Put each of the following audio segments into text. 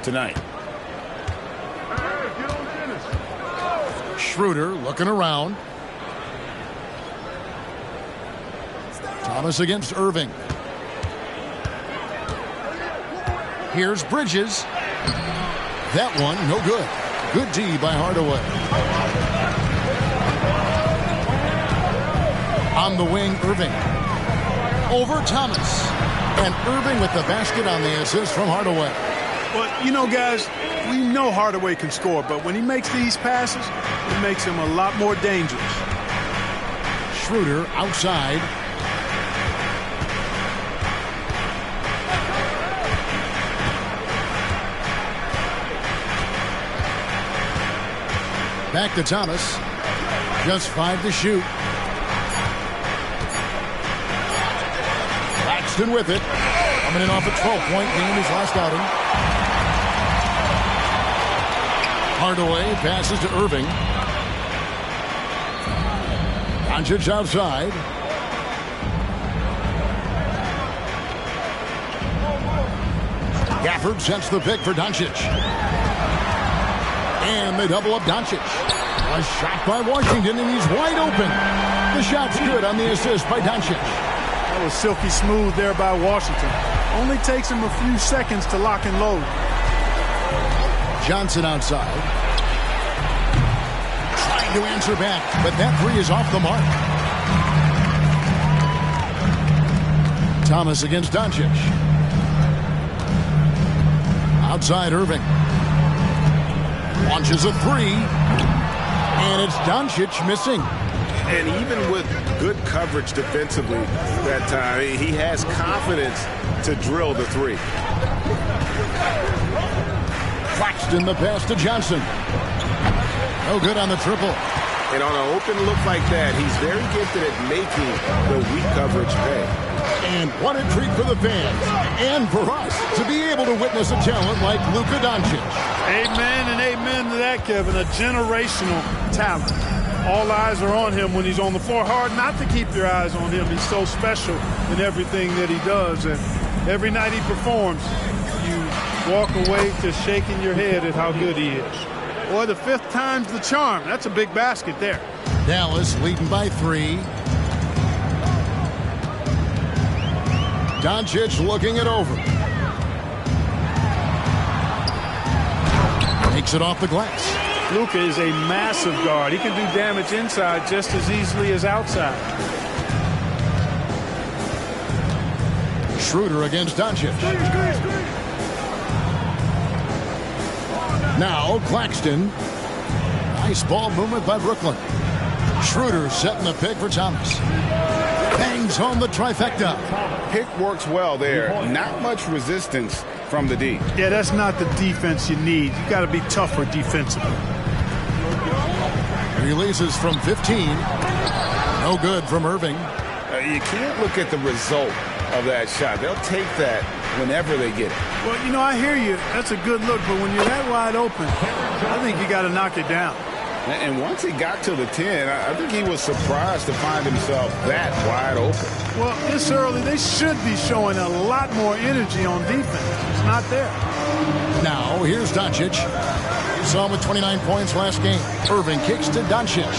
tonight. Schroeder looking around. Thomas against Irving. Here's Bridges. That one, no good. Good D by Hardaway. On the wing, Irving. Over Thomas. And Irving with the basket on the assist from Hardaway. Well, you know, guys, we know Hardaway can score, but when he makes these passes, it makes him a lot more dangerous. Schroeder outside. Back to Thomas. Just 5 to shoot. Claxton with it. Coming in off a 12-point game his last outing. Hardaway passes to Irving. Doncic outside. Gafford sets the pick for Doncic. And they double up Doncic. A shot by Washington, and he's wide open. The shot's good on the assist by Doncic. That was silky smooth there by Washington. Only takes him a few seconds to lock and load. Johnson outside. Trying to answer back, but that three is off the mark. Thomas against Doncic. Outside Irving. Launches a three. And it's Doncic missing. And even with good coverage defensively that time, he has confidence to drill the three. Claxton the pass to Johnson. No good on the triple. And on an open look like that, he's very gifted at making the weak coverage pay. And what a treat for the fans and for us to be able to witness a talent like Luka Doncic. Amen and amen to that, Kevin. A generational talent. All eyes are on him when he's on the floor. Hard not to keep your eyes on him. He's so special in everything that he does. And every night he performs, you walk away just shaking your head at how good he is. Boy, the 5th time's the charm. That's a big basket there. Dallas leading by 3. Doncic looking it over. Takes it off the glass. Luka is a massive guard. He can do damage inside just as easily as outside. Schroeder against Doncic. Now Claxton. Nice ball movement by Brooklyn. Schroeder setting the pick for Thomas. Bangs home the trifecta. Pick works well there. Not much resistance from the D. Yeah, that's not the defense you need. You got to be tougher defensively. Releases from 15. No good from Irving. You can't look at the result of that shot. They'll take that whenever they get it. Well, you know, I hear you. That's a good look, but when you're that wide open, I think you got to knock it down. And once he got to the 10, I think he was surprised to find himself that wide open. Well, this early, they should be showing a lot more energy on defense. It's not there. Now, here's Doncic. You saw him with 29 points last game. Irving kicks to Doncic.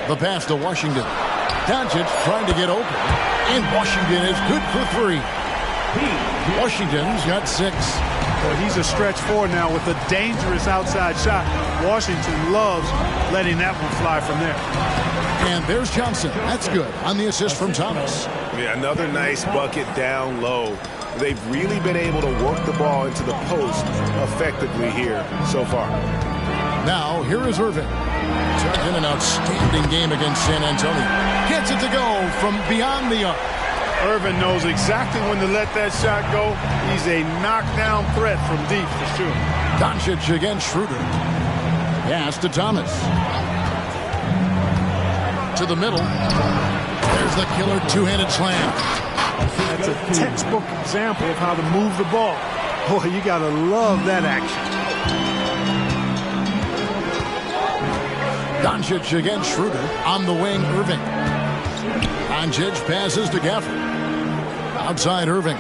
The pass to Washington. Doncic trying to get open. And Washington is good for 3. Washington's got 6. Well, he's a stretch 4 now with a dangerous outside shot. Washington loves letting that one fly from there. And there's Johnson. That's good on the assist from Thomas. Yeah, another nice bucket down low. They've really been able to work the ball into the post effectively here so far. Now, here is Irving. Tucked in an outstanding game against San Antonio. Gets it to go from beyond the arc. Irving knows exactly when to let that shot go. He's a knockdown threat from deep for sure. Doncic against Schroeder. Pass to Thomas. To the middle. There's the killer two-handed slam. That's a textbook example of how to move the ball. Boy, you got to love that action. Doncic against Schroeder. On the wing, Irving. Doncic passes to Gafford. Outside Irving.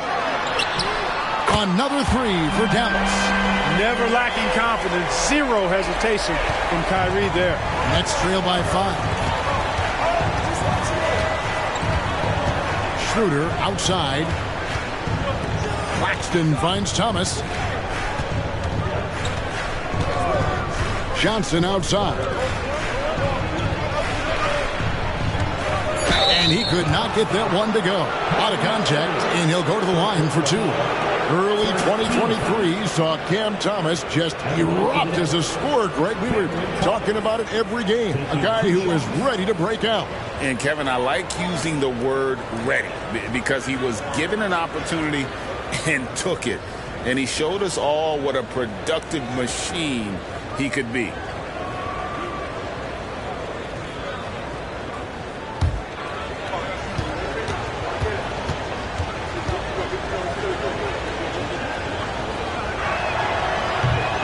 Another three for Dallas. Never lacking confidence. Zero hesitation from Kyrie there. Nets trail by 5. Schroeder outside. Claxton finds Thomas. Johnson outside. And he could not get that one to go. Out of contact, and he'll go to the line for 2. Early 2023 saw Cam Thomas just erupt as a scorer, Greg. We were talking about it every game. A guy who was ready to break out. And, Kevin, I like using the word ready because he was given an opportunity and took it. And he showed us all what a productive machine he could be.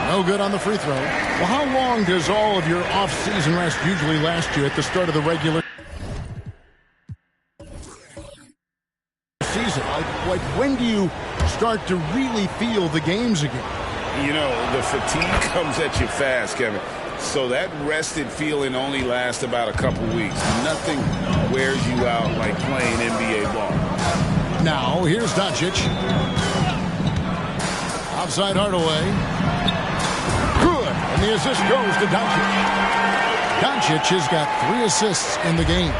No good on the free throw. Well, how long does all of your off-season rest usually last you at the start of the regular season? Like when do you start to really feel the games again? You know, the fatigue comes at you fast, Kevin. So that rested feeling only lasts about a couple weeks. Nothing wears you out like playing NBA ball. Now, here's Doncic. Outside Hardaway. Good. And the assist goes to Doncic. Doncic has got 3 assists in the game.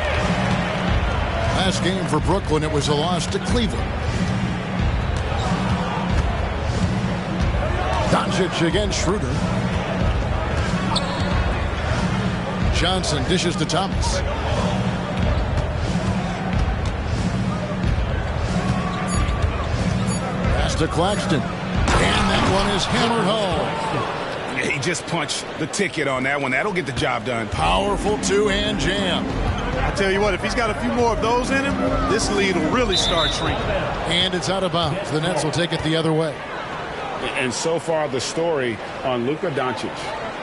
Last game for Brooklyn, it was a loss to Cleveland. Doncic against Schroeder. Johnson dishes to Thomas. Pass to Claxton. And that one is hammered home. He just punched the ticket on that one. That'll get the job done. Powerful two-hand jam. I tell you what, if he's got a few more of those in him, this lead will really start shrinking. And it's out of bounds. The Nets will take it the other way. And so far, the story on Luka Doncic.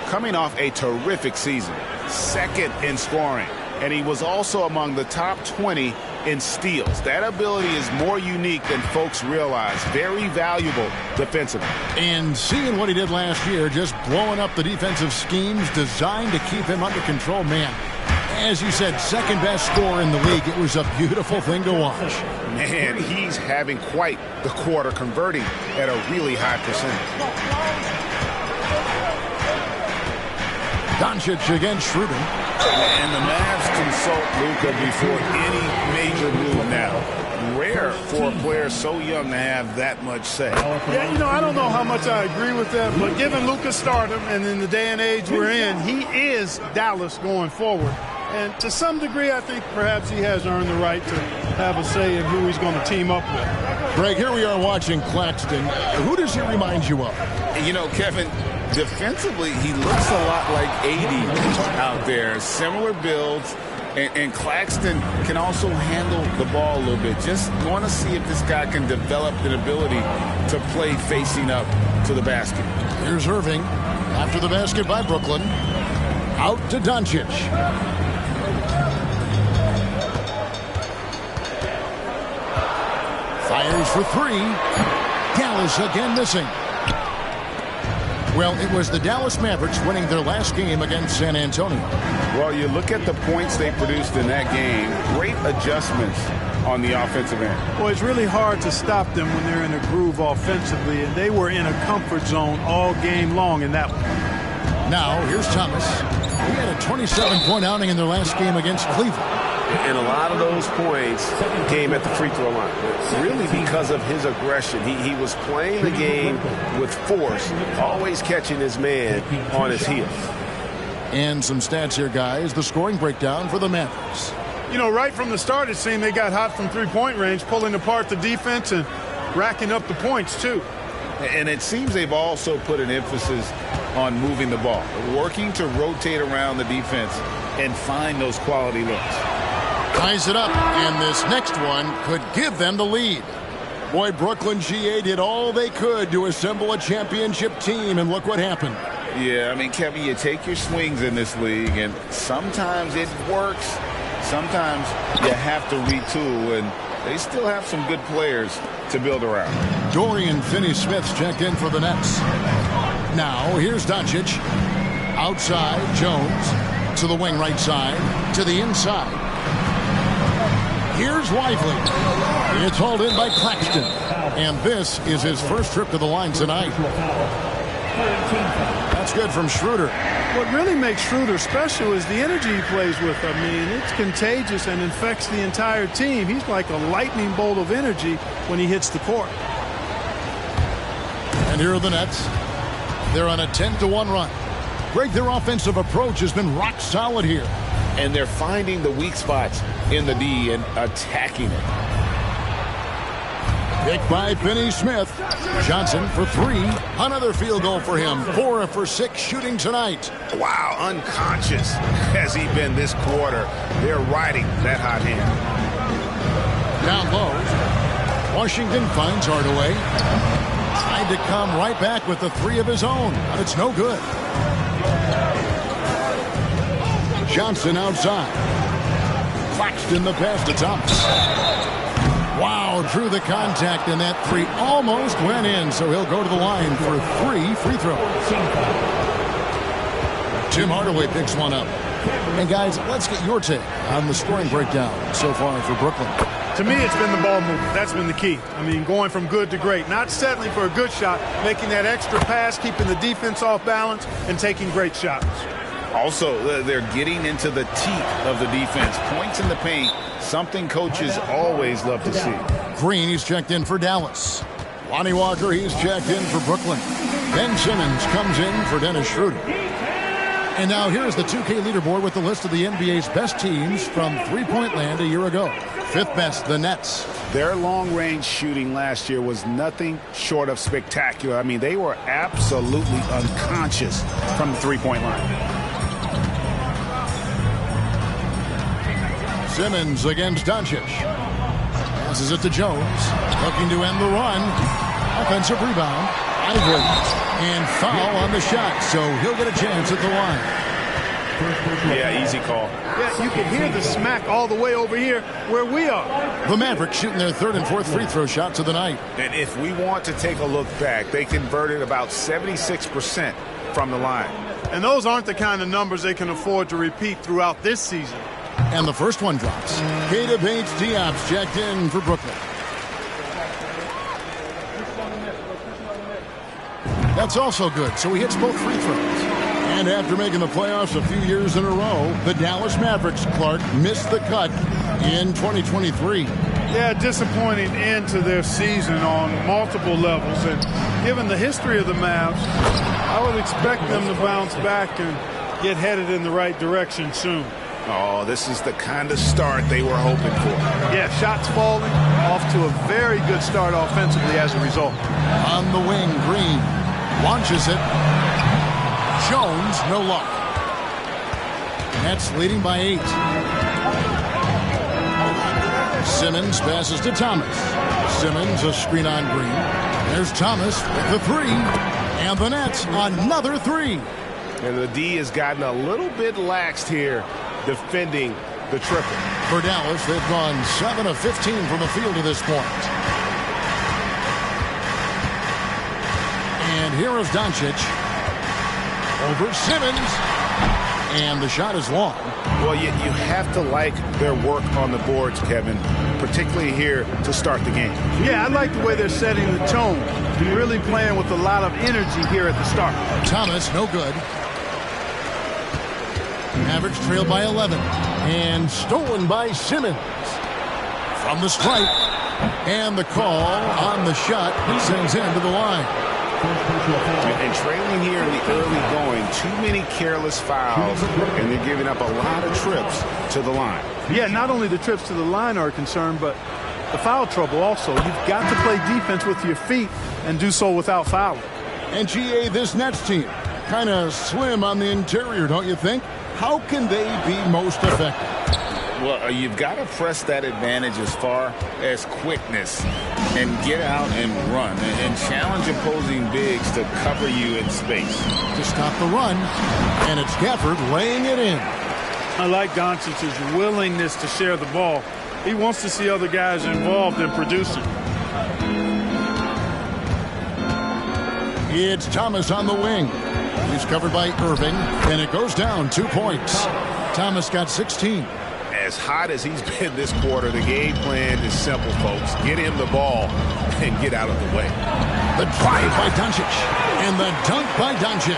Coming off a terrific season. Second in scoring. And he was also among the top 20 in steals. That ability is more unique than folks realize. Very valuable defensively. And seeing what he did last year, just blowing up the defensive schemes designed to keep him under control, man. As you said, second best scorer in the league. It was a beautiful thing to watch. Man, he's having quite the quarter, converting at a really high percentage. Doncic against Schroeder. And the Mavs consult Luka before any major move now. Rare for a player so young to have that much say. Yeah, you know, I don't know how much I agree with that, but given Luka's stardom and in the day and age we're in, he is Dallas going forward. And to some degree, I think perhaps he has earned the right to have a say in who he's going to team up with. Greg, here we are watching Claxton. Who does he remind you of? You know, Kevin, defensively, he looks a lot like AD out there. Similar builds. And Claxton can also handle the ball a little bit. Just want to see if this guy can develop an ability to play facing up to the basket. Here's Irving. After the basket by Brooklyn. Out to Doncic. Fires for 3. Dallas again missing. Well, it was the Dallas Mavericks winning their last game against San Antonio. Well, you look at the points they produced in that game. Great adjustments on the offensive end. Well, it's really hard to stop them when they're in a groove offensively, and they were in a comfort zone all game long in that one. Now, here's Thomas. He had a 27-point outing in their last game against Cleveland. And a lot of those points came at the free throw line. Really because of his aggression. He was playing the game with force, always catching his man on his heels. And some stats here, guys. The scoring breakdown for the Mavericks. You know, right from the start, it seemed they got hot from three-point range, pulling apart the defense and racking up the points, too. And it seems they've also put an emphasis on moving the ball, working to rotate around the defense and find those quality looks. Ties it up, and this next one could give them the lead. Boy, Brooklyn GA did all they could to assemble a championship team, and look what happened. Yeah, I mean, Kevin, you take your swings in this league, and sometimes it works. Sometimes you have to retool, and they still have some good players to build around. Dorian Finney-Smith's checked in for the Nets. Now, here's Doncic. Outside, Jones. To the wing right side. To the inside. Here's Lively. It's hauled in by Claxton. And this is his first trip to the line tonight. That's good from Schroeder. What really makes Schroeder special is the energy he plays with. I mean, it's contagious and infects the entire team. He's like a lightning bolt of energy when he hits the court. And here are the Nets. They're on a 10-1 run. Greg, their offensive approach has been rock solid here. And they're finding the weak spots in the D and attacking it. Picked by Finney-Smith. Johnson for three. Another field goal for him. 4 for 6 shooting tonight. Wow, unconscious has he been this quarter. They're riding that hot hand. Down low. Washington finds Hardaway. Tried to come right back with the 3 of his own, but it's no good. Johnson outside. Claxton the pass to Thomas. Wow, drew the contact, and that 3 almost went in, so he'll go to the line for 3 free throws. Tim Hardaway picks one up. And guys, let's get your take on the scoring breakdown so far for Brooklyn. To me, it's been the ball movement. That's been the key. I mean, going from good to great. Not settling for a good shot, making that extra pass, keeping the defense off balance, and taking great shots. Also, they're getting into the teeth of the defense. Points in the paint, something coaches always love to see. Green, he's checked in for Dallas. Lonnie Walker, he's checked in for Brooklyn. Ben Simmons comes in for Dennis Schroeder. And now here's the 2K leaderboard with the list of the NBA's best teams from three-point land a year ago. 5th best, the Nets. Their long-range shooting last year was nothing short of spectacular. I mean, they were absolutely unconscious from the three-point line. Simmons against Doncic. Passes it to Jones. Looking to end the run. Offensive rebound. Ivory. And foul on the shot, so he'll get a chance at the line. Yeah, easy call. Yeah, you can hear the smack all the way over here where we are. The Mavericks shooting their 3rd and 4th free throw shots of the night. And if we want to take a look back, they converted about 76% from the line. And those aren't the kind of numbers they can afford to repeat throughout this season. And the first one drops. Keita Bates-Diop's checked in for Brooklyn. That's also good, so he hits both free throws. And after making the playoffs a few years in a row, the Dallas Mavericks, Clark, missed the cut in 2023. Yeah, disappointing end to their season on multiple levels. And given the history of the Mavs, I would expect them to bounce back and get headed in the right direction soon. Oh, this is the kind of start they were hoping for. Yeah, shots falling, off to a very good start offensively as a result. On the wing, Green launches it. Jones, no luck. Nets leading by 8. Simmons passes to Thomas. Simmons, a screen on Green. There's Thomas with the 3. And the Nets, another 3. And the D has gotten a little bit laxed here defending the triple. For Dallas, they've gone 7 of 15 from the field to this point. And here is Doncic. Over Simmons. And the shot is long. Well, you have to like their work on the boards, Kevin, particularly here to start the game. Yeah, I like the way they're setting the tone. Really playing with a lot of energy here at the start. Thomas, no good. Mavericks trail by 11. And stolen by Simmons. From the stripe. And the call on the shot sends him to the line. And trailing here in the early going, too many careless fouls, and they're giving up a lot of trips to the line. Yeah, not only the trips to the line are a concern, but the foul trouble also. You've got to play defense with your feet and do so without fouling. And GA, this Nets team, kind of slim on the interior, don't you think? How can they be most effective? Well, you've got to press that advantage as far as quickness and get out and run and challenge opposing bigs to cover you in space. To stop the run, and it's Gafford laying it in. I like Doncic's willingness to share the ball. He wants to see other guys involved in producing. It's Thomas on the wing. He's covered by Irving, and it goes down 2 points. Thomas got 16. As hot as he's been this quarter, the game plan is simple, folks. Get him the ball and get out of the way. The drive by Doncic, and the dunk by Doncic.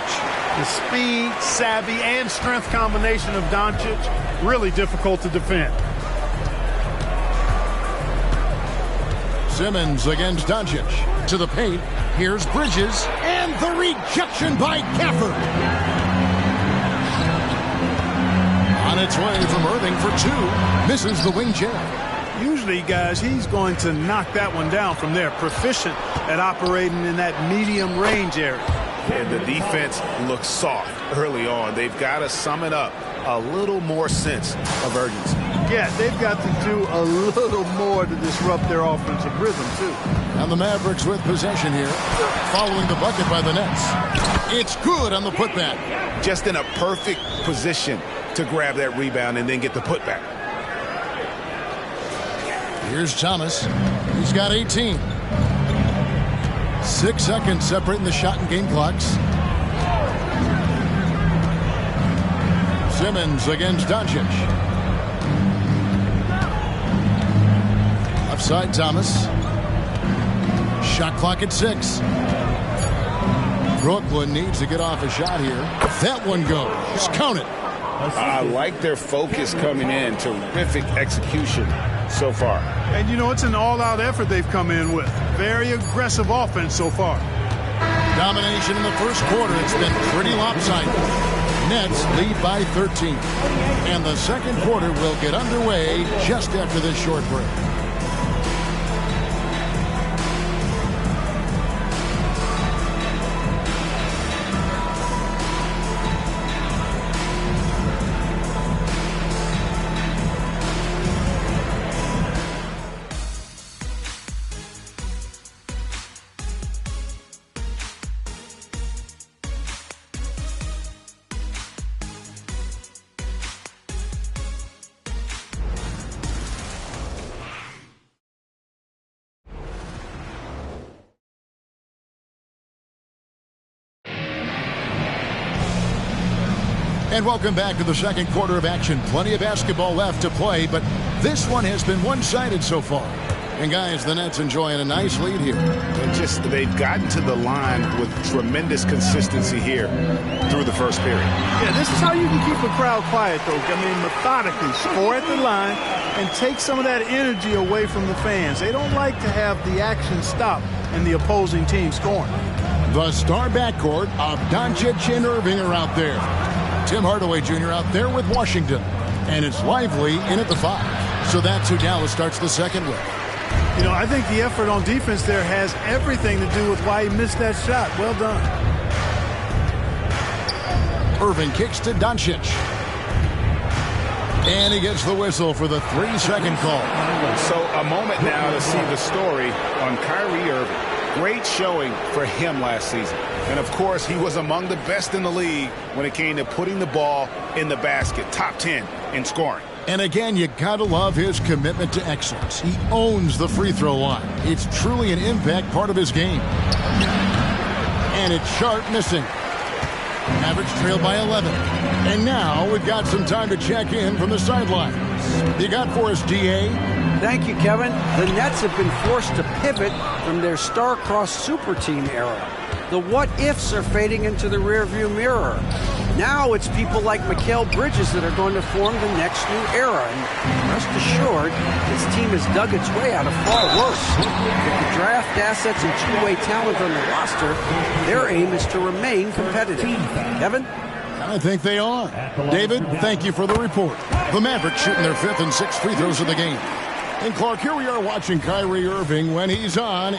The speed, savvy, and strength combination of Doncic, really difficult to defend. Simmons against Doncic. To the paint. Here's Bridges. And the rejection by Gafford. On its way from Irving for 2. Misses the wing jab. Usually, guys, he's going to knock that one down from there. Proficient at operating in that medium range area. And the defense looks soft early on. They've got to sum it up. A little more sense of urgency. Yeah, they've got to do a little more to disrupt their offensive rhythm, too. And the Mavericks with possession here, following the bucket by the Nets. It's good on the putback. Just in a perfect position to grab that rebound and then get the putback. Here's Thomas. He's got 18. 6 seconds separating the shot and game clocks. Simmons against Doncic. Upside Thomas. Shot clock at 6. Brooklyn needs to get off a shot here. That one goes. Count it. I like their focus coming in. Terrific execution so far. And, you know, it's an all-out effort they've come in with. Very aggressive offense so far. Domination in the first quarter. It's been pretty lopsided. Nets lead by 13. And the second quarter will get underway just after this short break. And welcome back to the second quarter of action. Plenty of basketball left to play, but this one has been one-sided so far. And guys, the Nets enjoying a nice lead here. And just they've gotten to the line with tremendous consistency here through the first period. Yeah, this is how you can keep a crowd quiet, though. I mean, methodically score at the line and take some of that energy away from the fans. They don't like to have the action stop and the opposing team scoring. The star backcourt of Doncic and Irving are out there. Tim Hardaway Jr. out there with Washington. And it's Lively in at the 5. So that's who Dallas starts the second with. You know, I think the effort on defense there has everything to do with why he missed that shot. Well done. Irving kicks to Doncic. And he gets the whistle for the 3-second call. So a moment now to see the story on Kyrie Irving. Great showing for him last season. And, of course, he was among the best in the league when it came to putting the ball in the basket. Top 10 in scoring. And again, you gotta love his commitment to excellence. He owns the free throw line. It's truly an impact part of his game. And it's Sharp missing. Mavericks trail by 11. And now we've got some time to check in from the sidelines. You got for us, D.A.? Thank you, Kevin. The Nets have been forced to pivot from their star-crossed super team era. The what-ifs are fading into the rearview mirror. Now it's people like Mikal Bridges that are going to form the next new era. And rest assured, this team has dug its way out of far worse. With the draft assets and two-way talent on the roster, their aim is to remain competitive. Kevin? I think they are. David, thank you for the report. The Mavericks shooting their 5th and 6th free throws of the game. And Clark, here we are watching Kyrie Irving. When he's on,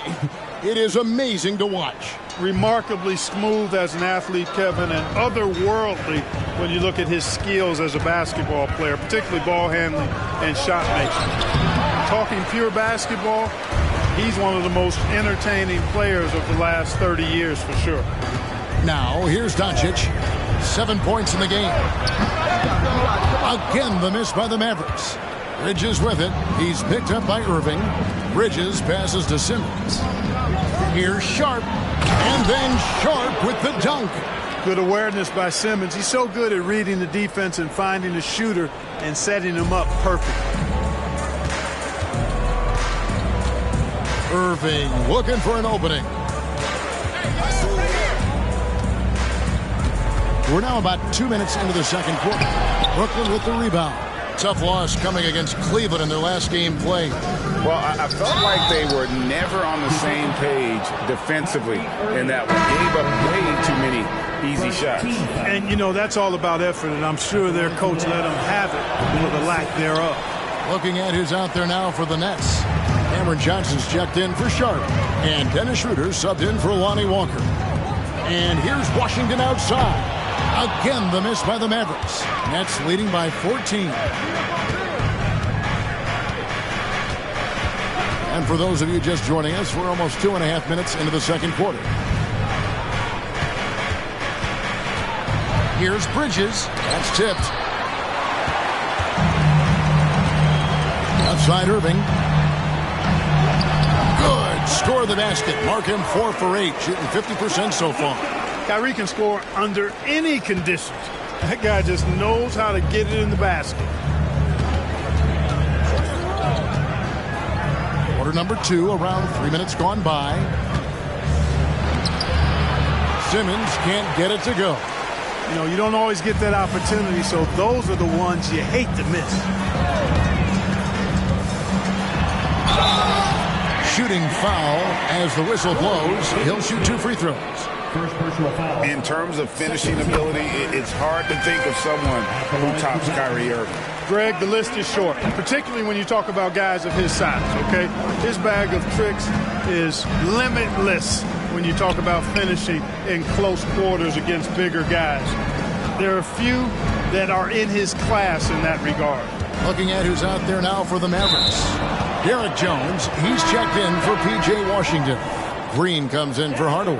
it is amazing to watch. Remarkably smooth as an athlete, Kevin, and otherworldly when you look at his skills as a basketball player, particularly ball handling and shot making. Talking pure basketball, he's one of the most entertaining players of the last 30 years for sure. Now, here's Doncic. 7 points in the game. Again, the miss by the Mavericks. Bridges with it. He's picked up by Irving. Bridges passes to Simmons. Here's Sharp. And then Sharp with the dunk. Good awareness by Simmons. He's so good at reading the defense and finding the shooter and setting him up perfectly. Irving looking for an opening. We're now about 2 minutes into the second quarter. Brooklyn with the rebound. Tough loss coming against Cleveland in their last game played. Well, I felt like they were never on the same page defensively in that one. Gave up way too many easy shots. And, you know, that's all about effort, and I'm sure their coach let them have it for the lack thereof. Looking at who's out there now for the Nets. Cameron Johnson's checked in for Sharp. And Dennis Schroeder subbed in for Lonnie Walker. And here's Washington outside. Again, the miss by the Mavericks. Nets leading by 14. And for those of you just joining us, we're almost 2.5 minutes into the second quarter. Here's Bridges. That's tipped. Outside Irving. Good. Score the basket. Mark him 4 for 8, shooting 50% so far. Kyrie can score under any conditions. That guy just knows how to get it in the basket. Quarter number 2, around 3 minutes gone by. Simmons can't get it to go. You know, you don't always get that opportunity, so those are the ones you hate to miss. Shooting foul as the whistle blows. He'll shoot 2 free throws. First personal foul. In terms of finishing ability, it's hard to think of someone who tops Kyrie Irving. Greg, the list is short, particularly when you talk about guys of his size, okay? His bag of tricks is limitless when you talk about finishing in close quarters against bigger guys. There are few that are in his class in that regard. Looking at who's out there now for the Mavericks. Derek Jones, he's checked in for P.J. Washington. Green comes in for Hardaway,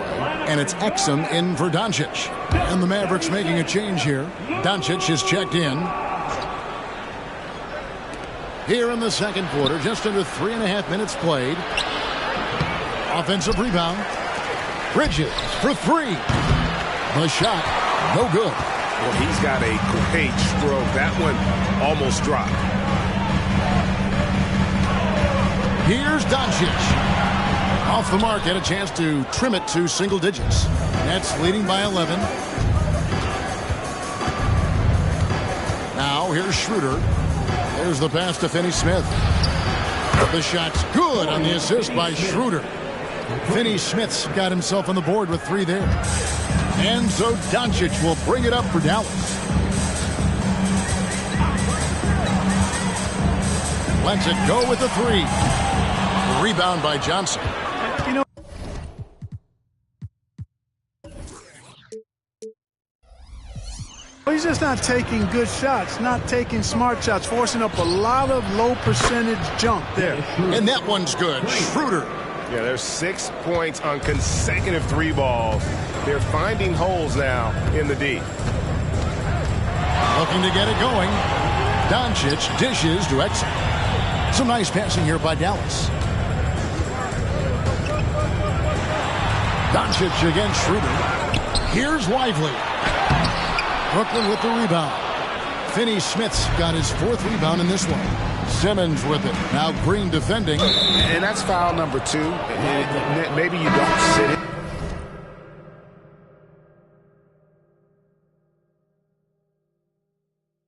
and it's Exum in for Doncic. And the Mavericks making a change here. Doncic is checked in. Here in the second quarter, just under 3.5 minutes played. Offensive rebound. Bridges for 3. The shot, no good. Well, he's got a great stroke. That one almost dropped. Here's Doncic. Off the mark, had a chance to trim it to single digits. Nets leading by 11. Now here's Schroeder. There's the pass to Finney-Smith. The shot's good on the assist by Schroeder. Finney-Smith's got himself on the board with 3 there. And so Doncic will bring it up for Dallas. Lets it go with the 3. Rebound by Johnson. You know, he's just not taking good shots, not taking smart shots, forcing up a lot of low percentage junk there. And that one's good. Schroeder. Yeah, there's 6 points on consecutive 3 balls. They're finding holes now in the D. Looking to get it going. Doncic dishes to Exum. Some nice passing here by Dallas. Doncic against Schroeder. Here's Lively. Brooklyn with the rebound. Finney-Smith's got his 4th rebound in this one. Simmons with it. Now Green defending. And that's foul number 2. Maybe you don't sit it.